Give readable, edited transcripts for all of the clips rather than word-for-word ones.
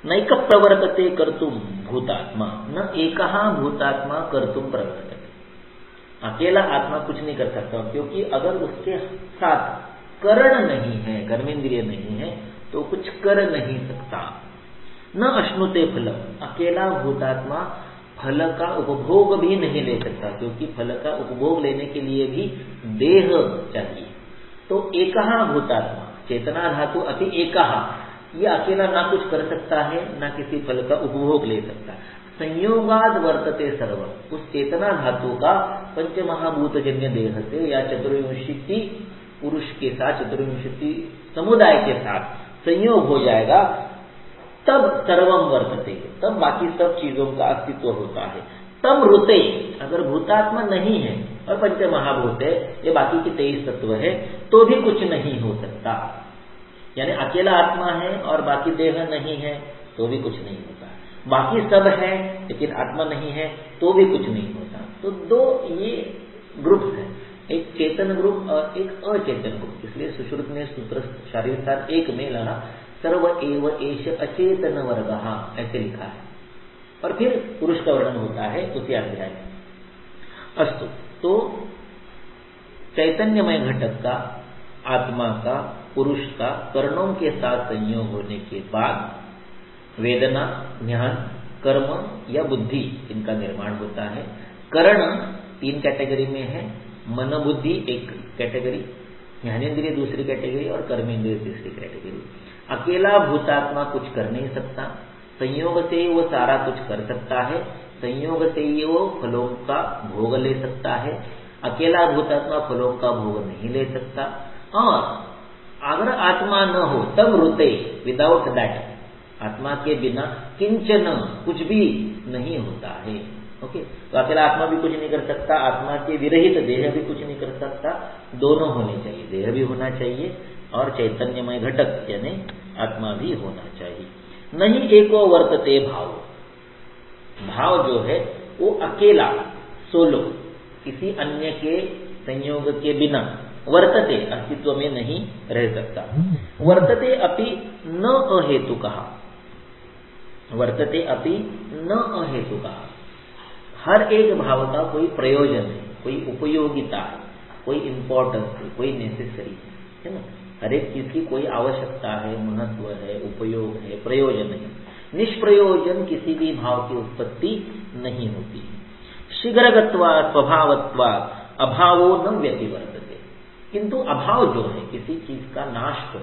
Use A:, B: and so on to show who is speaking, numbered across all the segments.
A: NAAC प्रवर्तते कर्तुम भूतात्मा, न एकः भूतात्मा कर्तुम प्रवर्तते। अकेला आत्मा कुछ नहीं कर सकता, क्योंकि अगर उसके साथ करण नहीं है, कर्मेंद्रिय नहीं है, तो कुछ कर नहीं सकता। न अश्नुते फलम, अकेला भूतात्मा फल का उपभोग भी नहीं ले सकता, क्योंकि फल का उपभोग लेने के लिए भी देह चाहिए। तो एकः भूतात्मा, चेतना धातु अति एकः, ये अकेला ना कुछ कर सकता है, ना किसी फल का उपभोग ले सकता। संयोगाद वर्तते सर्व, उस चेतना धातु का पंच महाभूतजन्य देह से या चतुर्विंशति पुरुष के साथ, चतुर्विंशति समुदाय के साथ संयोग हो जाएगा, तब सर्वम वर्तते, तब बाकी सब चीजों का अस्तित्व होता है। तब रुते, अगर भूतात्मा नहीं है और पंच महाभूत है, ये बाकी के 23 तत्व है, तो भी कुछ नहीं हो सकता। यानी अकेला आत्मा है और बाकी देह नहीं है, तो भी कुछ नहीं होता। बाकी सब है लेकिन आत्मा नहीं है, तो भी कुछ नहीं होता। तो दो ये ग्रुप है, एक चेतन ग्रुप और एक अचेतन ग्रुप। इसलिए सुश्रुत ने सूत्र शारीरसार 1 में लगा सर्व एव एष अचेतन वर्गः, ऐसे लिखा है। और फिर पुरुष का वर्णन होता है उसी अध्याय में। अस्तु, तो चैतन्यमय घटक का, आत्मा का, पुरुष का कर्णों के साथ संयोग होने के बाद वेदना, ज्ञान, कर्म या बुद्धि, इनका निर्माण होता है। कर्ण 3 कैटेगरी में है, मन बुद्धि 1 कैटेगरी, ज्ञानेन्द्रिय दूसरी कैटेगरी और कर्मेंद्रिय तीसरी कैटेगरी। अकेला भूतात्मा कुछ कर नहीं सकता, संयोग से वो सारा कुछ कर सकता है, संयोग से ही वो फलों का भोग ले सकता है। अकेला भूतात्मा फलों का भोग नहीं ले सकता। और अगर आत्मा न हो तब रुते, विदाउट दैट, आत्मा के बिना किंचन, कुछ भी नहीं होता है। ओके, तो अकेला आत्मा भी कुछ नहीं कर सकता, आत्मा के विरहित देह भी कुछ नहीं कर सकता। दोनों होने चाहिए, देह भी होना चाहिए और चैतन्यमय घटक यानी आत्मा भी होना चाहिए। नहीं एको वर्तते भाव, भाव जो है वो अकेला, सोलो, किसी अन्य के संयोग के बिना वर्तते, अस्तित्व में नहीं रह सकता। वर्तते अपि न अहेतुकः, वर्तते अपि न अहेतुकः, हर एक भाव का कोई प्रयोजन है, कोई उपयोगिता है, कोई इंपॉर्टेंस है, कोई नेसेसरी है ना। हर एक चीज की कोई आवश्यकता है, महत्व है, उपयोग है, प्रयोजन है। निष्प्रयोजन किसी भी भाव की उत्पत्ति नहीं होती है। शीघ्रगत्वात् स्वभावत्वात् अभावो न व्यतिवर्तते, किंतु अभाव जो है किसी चीज का नाश हो,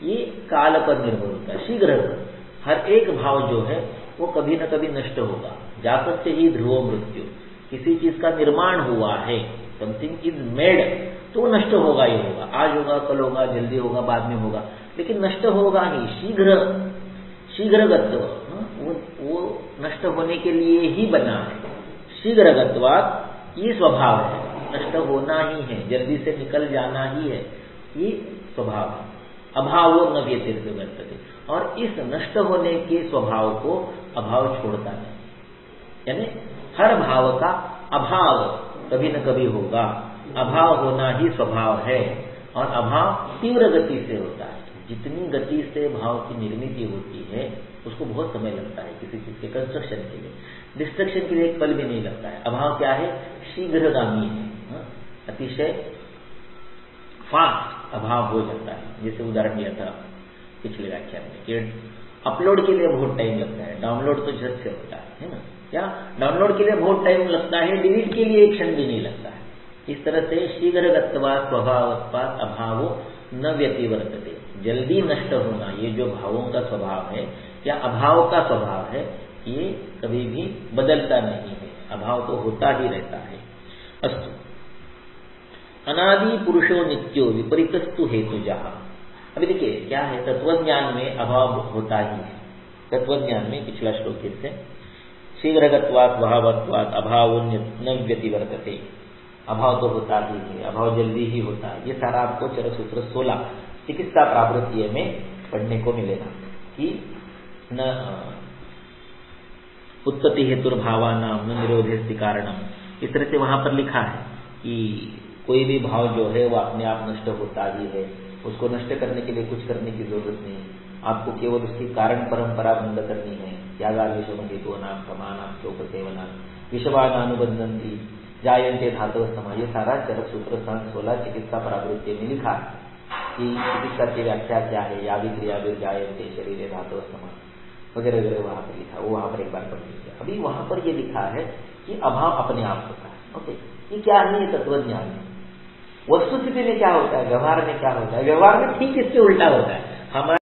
A: ये काल पर निर्भर होता है। शीघ्र, हर एक भाव जो है वो कभी न कभी नष्ट होगा। जातस्य ही ध्रुवो मृत्यु, किसी चीज का निर्माण हुआ है, समथिंग इज मेड, तो नष्ट होगा ही होगा। आज होगा, कल होगा, जल्दी होगा, बाद में होगा, लेकिन नष्ट होगा ही। शीघ्र, शीघ्रगत्व, वो नष्ट होने के लिए ही बना है। शीघ्रगत्वात्, ये स्वभाव है, नष्ट होना ही है, जल्दी से निकल जाना ही है, ये स्वभाव है। अभावो न व्यतिवर्तते, और इस नष्ट होने के स्वभाव को अभाव छोड़ता नहीं। यानी हर भाव का अभाव कभी न कभी होगा, अभाव होना ही स्वभाव है। और अभाव तीव्र गति से होता है। जितनी गति से भाव की निर्मित होती है उसको बहुत समय लगता है किसी चीज के कंस्ट्रक्शन के लिए, डिस्ट्रक्शन के लिए एक पल भी नहीं लगता है। अभाव क्या है? शीघ्रगामी है, अतिशय फास्ट अभाव हो जाता है। जैसे उदाहरण दिया था पिछले व्याख्यान में कि अपलोड के लिए बहुत टाइम लगता है, डाउनलोड तो झट से होता है ना। क्या डाउनलोड के लिए बहुत टाइम लगता है, डिलीट के लिए एक क्षण भी नहीं लगता है। इस तरह से शीघ्रगत्वात् स्वभावत्वात् अभावो न व्यतिवर्तते, जल्दी नष्ट होना ये जो भावों का स्वभाव है या अभाव का स्वभाव है, ये कभी भी बदलता नहीं है, अभाव तो होता ही रहता है। अस्तु, अनादि पुरुषो नित्यो विपरीतस्तु हेतुजः। अभी देखिए क्या है, तत्वज्ञान में अभाव होता ही है। तत्वज्ञान में पिछला श्लोक से शीघ्रगत्वात् स्वभावत्वात् अभावो न व्यतिवर्तते, अभाव तो होता ही है, अभाव जल्दी ही होता है। ये सारा आपको चरसूत्र 16 चिकित्सा प्रावृत्तीय में पढ़ने को मिलेगा कि न उत्पत्ति हेतुर्भावानां न निरोधेस्ति कारणम। इस तरह से वहां पर लिखा है कि कोई भी भाव जो है वो अपने आप नष्ट होता ही है, उसको नष्ट करने के लिए कुछ करने की जरूरत नहीं। आपको केवल उसकी कारण परंपरा बंद करनी है। यागादिशो नाम समानाम चोपसेवना विषवानानुबंधंती जायन्ते धातव समा, ये सारा चरक सूत्र सन 16 चिकित्सा परावृत्ति में लिखा कि चिकित्सा की व्याख्या क्या है। यादि क्रिया भी जायन्ते शरीर धातव समा वगैरह वगैरह वहां पर लिखा, वो वहां पर एक बार पढ़ लीजिए। अभी वहां पर ये लिखा है कि अभाव अपने आप होता है। ओके, ये क्या है? ये तत्वज्ञान है। वस्तुस्थिति में क्या होता है, व्यवहार में क्या होता है? व्यवहार में ठीक इसके उल्टा होता है। हमारे